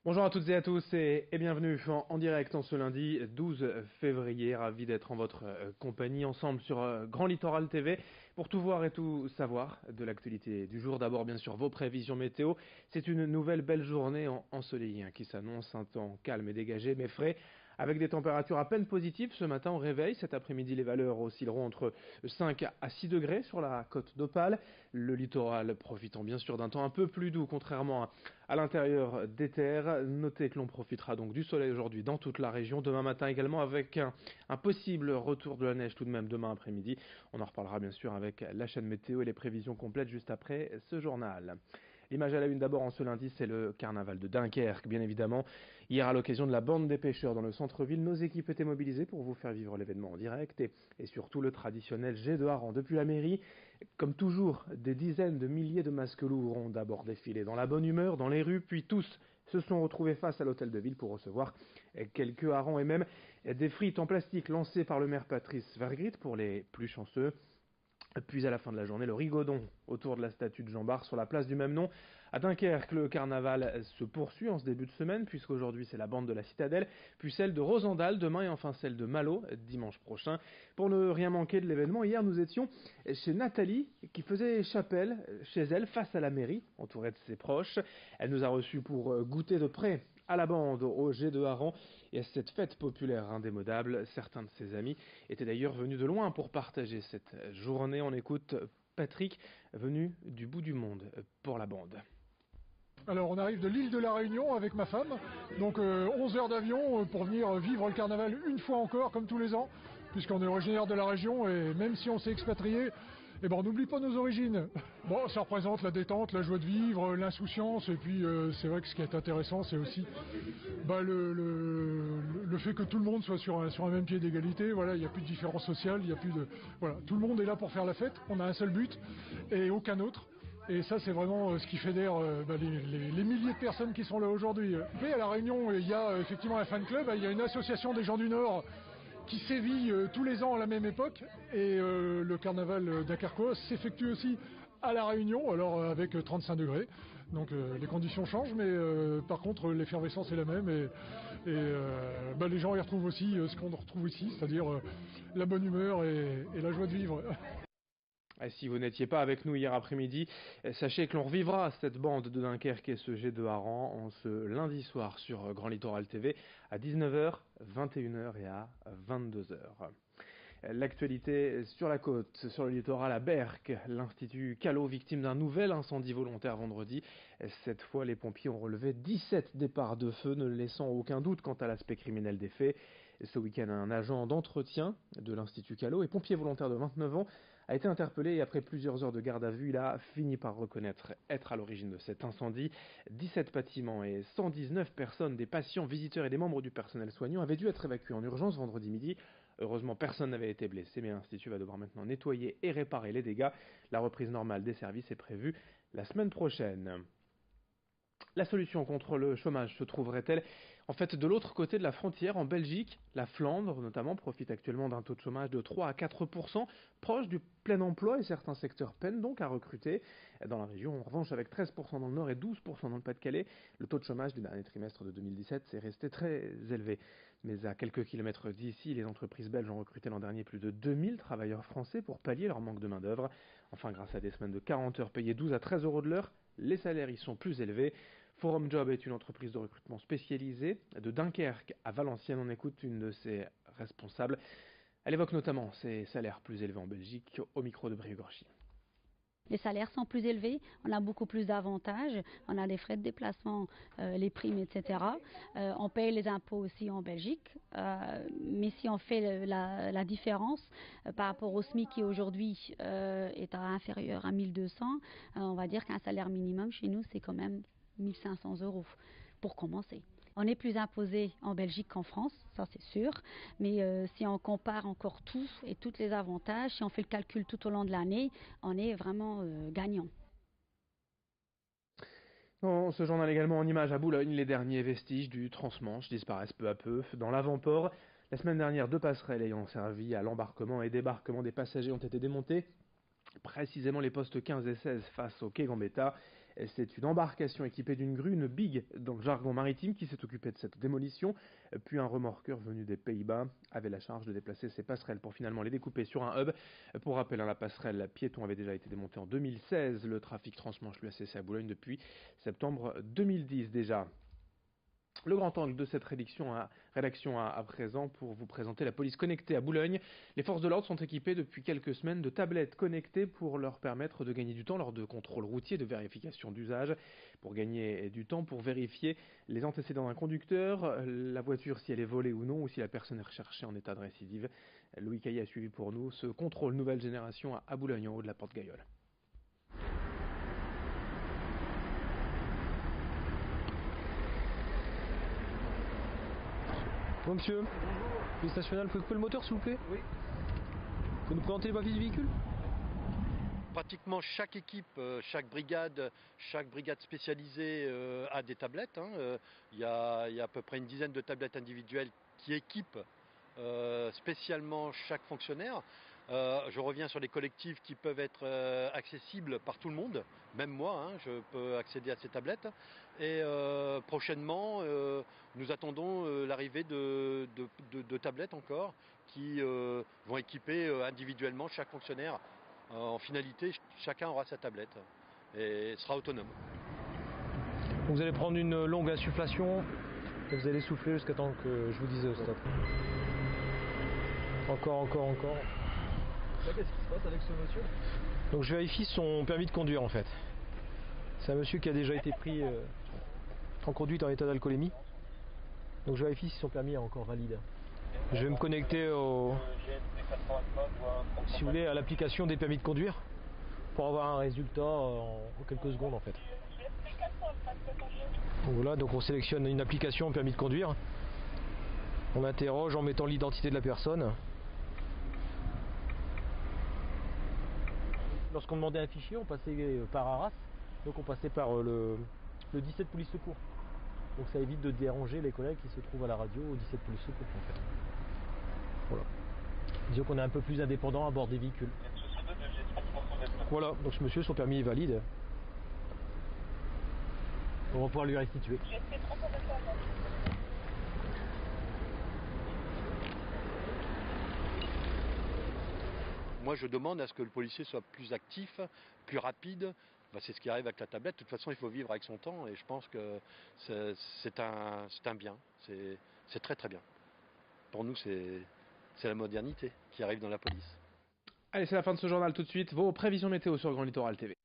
Bonjour à toutes et à tous et bienvenue en direct en ce lundi 12 février. Ravi d'être en votre compagnie ensemble sur Grand Littoral TV pour tout voir et tout savoir de l'actualité du jour. D'abord bien sûr vos prévisions météo. C'est une nouvelle belle journée ensoleillée qui s'annonce, un temps calme et dégagé mais frais. Avec des températures à peine positives ce matin au réveil. Cet après-midi, les valeurs oscilleront entre 5 à 6 degrés sur la côte d'Opale. Le littoral profitant bien sûr d'un temps un peu plus doux, contrairement à l'intérieur des terres. Notez que l'on profitera donc du soleil aujourd'hui dans toute la région. Demain matin également avec un possible retour de la neige tout de même demain après-midi. On en reparlera bien sûr avec la chaîne météo et les prévisions complètes juste après ce journal. L'image à la une d'abord en ce lundi, c'est le carnaval de Dunkerque, bien évidemment. Hier, à l'occasion de la bande des pêcheurs dans le centre-ville, nos équipes étaient mobilisées pour vous faire vivre l'événement en direct et surtout le traditionnel jet de hareng depuis la mairie. Comme toujours, des dizaines de milliers de masques lourds ont d'abord défilé dans la bonne humeur, dans les rues, puis tous se sont retrouvés face à l'hôtel de ville pour recevoir quelques harengs et même des frites en plastique lancées par le maire Patrice Vergrit pour les plus chanceux. Puis à la fin de la journée, le rigodon autour de la statue de Jean Bart sur la place du même nom. À Dunkerque, le carnaval se poursuit en ce début de semaine, puisqu'aujourd'hui c'est la bande de la Citadelle, puis celle de Rosendal demain et enfin celle de Malo dimanche prochain. Pour ne rien manquer de l'événement, hier nous étions chez Nathalie, qui faisait chapelle chez elle face à la mairie, entourée de ses proches. Elle nous a reçus pour goûter de près à la bande, au jet de hareng et à cette fête populaire indémodable. Certains de ses amis étaient d'ailleurs venus de loin pour partager cette journée. On écoute Patrick, venu du bout du monde pour la bande. Alors on arrive de l'île de la Réunion avec ma femme, donc 11 heures d'avion pour venir vivre le carnaval une fois encore comme tous les ans, puisqu'on est originaire de la région et même si on s'est expatrié, eh ben on n'oublie pas nos origines. Bon, ça représente la détente, la joie de vivre, l'insouciance et puis c'est vrai que ce qui est intéressant c'est aussi le fait que tout le monde soit sur un même pied d'égalité. Voilà, il n'y a plus de différence sociale, il y a plus de voilà, tout le monde est là pour faire la fête. On a un seul but et aucun autre. Et ça, c'est vraiment ce qui fédère les milliers de personnes qui sont là aujourd'hui. Mais à La Réunion, il y a effectivement un fan club, il y a une association des gens du Nord qui sévit tous les ans à la même époque. Et le carnaval dunkerquois s'effectue aussi à La Réunion, alors avec 35 degrés. Donc les conditions changent, mais par contre l'effervescence est la même. Et les gens y retrouvent aussi ce qu'on retrouve ici, c'est-à-dire la bonne humeur et la joie de vivre. Si vous n'étiez pas avec nous hier après-midi, sachez que l'on revivra cette bande de Dunkerque et ce jet de hareng en ce lundi soir sur Grand Littoral TV à 19h, 21h et à 22h. L'actualité sur la côte, sur le littoral à Berck, l'Institut Callot, victime d'un nouvel incendie volontaire vendredi. Cette fois, les pompiers ont relevé 17 départs de feu, ne laissant aucun doute quant à l'aspect criminel des faits. Ce week-end, un agent d'entretien de l'Institut Callot et pompier volontaire de 29 ans a été interpellé et après plusieurs heures de garde à vue, il a fini par reconnaître être à l'origine de cet incendie. 17 bâtiments et 119 personnes, des patients, visiteurs et des membres du personnel soignant avaient dû être évacués en urgence vendredi midi. Heureusement, personne n'avait été blessé, mais l'Institut va devoir maintenant nettoyer et réparer les dégâts. La reprise normale des services est prévue la semaine prochaine. La solution contre le chômage se trouverait-elle en fait de l'autre côté de la frontière, en Belgique? La Flandre notamment profite actuellement d'un taux de chômage de 3 à 4%, proche du plein emploi, et certains secteurs peinent donc à recruter. Dans la région, en revanche, avec 13% dans le nord et 12% dans le Pas-de-Calais, le taux de chômage du dernier trimestre de 2017 s'est resté très élevé. Mais à quelques kilomètres d'ici, les entreprises belges ont recruté l'an dernier plus de 2000 travailleurs français pour pallier leur manque de main-d'œuvre. Enfin, grâce à des semaines de 40 heures payées 12 à 13 euros de l'heure, les salaires y sont plus élevés. Forum Job est une entreprise de recrutement spécialisée de Dunkerque à Valenciennes. On écoute une de ses responsables. Elle évoque notamment ses salaires plus élevés en Belgique au micro de Brieux-Gorchy. Les salaires sont plus élevés, on a beaucoup plus d'avantages, on a les frais de déplacement, les primes, etc. On paye les impôts aussi en Belgique, mais si on fait la différence par rapport au SMIC qui aujourd'hui est inférieur à 1200, on va dire qu'un salaire minimum chez nous c'est quand même 1500 € pour commencer. On est plus imposé en Belgique qu'en France, ça c'est sûr, mais si on compare encore tout et tous les avantages, si on fait le calcul tout au long de l'année, on est vraiment gagnant. Dans ce journal également en images à Boulogne, les derniers vestiges du transmanche disparaissent peu à peu. Dans l'avant-port, la semaine dernière, 2 passerelles ayant servi à l'embarquement et débarquement des passagers ont été démontées. Précisément les postes 15 et 16 face au quai Gambetta. C'est une embarcation équipée d'une grue, une bigue dans le jargon maritime, qui s'est occupée de cette démolition. Puis un remorqueur venu des Pays-Bas avait la charge de déplacer ces passerelles pour finalement les découper sur un hub. Pour rappel, la passerelle piéton avait déjà été démontée en 2016. Le trafic transmanche lui a cessé à Boulogne depuis septembre 2010 déjà. Le grand angle de cette rédaction à présent pour vous présenter la police connectée à Boulogne. Les forces de l'ordre sont équipées depuis quelques semaines de tablettes connectées pour leur permettre de gagner du temps lors de contrôles routiers, de vérification d'usage, pour gagner du temps, pour vérifier les antécédents d'un conducteur, la voiture si elle est volée ou non, ou si la personne est recherchée en état de récidive. Louis Caillé a suivi pour nous ce contrôle nouvelle génération à Boulogne en haut de la porte Gaillole. Bon monsieur, police nationale, pouvez couper le moteur s'il vous plaît? Oui. Vous pouvez nous présenter les papiers du véhicule? Pratiquement chaque équipe, chaque brigade spécialisée a des tablettes. Il y a à peu près une dizaine de tablettes individuelles qui équipent spécialement chaque fonctionnaire. Je reviens sur les collectifs qui peuvent être accessibles par tout le monde, même moi, je peux accéder à ces tablettes. Et prochainement, nous attendons l'arrivée de tablettes encore qui vont équiper individuellement chaque fonctionnaire. En finalité, chacun aura sa tablette et sera autonome. Vous allez prendre une longue insufflation et vous allez souffler jusqu'à temps que je vous dise stop. Encore. Qu'est-ce qui se passe avec ce monsieur? Donc je vérifie son permis de conduire en fait. C'est un monsieur qui a déjà été pris en conduite en état d'alcoolémie. Donc je vérifie si son permis est encore valide. Je vais me connecter si vous voulez, à l'application des permis de conduire pour avoir un résultat en quelques secondes en fait. Donc voilà, donc on sélectionne une application permis de conduire. On interroge en mettant l'identité de la personne. Lorsqu'on demandait un fichier, on passait par Arras, donc on passait par le 17 police secours. Donc ça évite de déranger les collègues qui se trouvent à la radio au 17 police secours en fait. Voilà. Disons qu'on est un peu plus indépendant à bord des véhicules. Voilà, donc ce monsieur, son permis est valide. On va pouvoir lui restituer. Moi, je demande à ce que le policier soit plus actif, plus rapide. C'est ce qui arrive avec la tablette. De toute façon, il faut vivre avec son temps et je pense que c'est un bien. C'est très très bien. Pour nous, c'est la modernité qui arrive dans la police. Allez, c'est la fin de ce journal tout de suite. Vos prévisions météo sur Grand Littoral TV.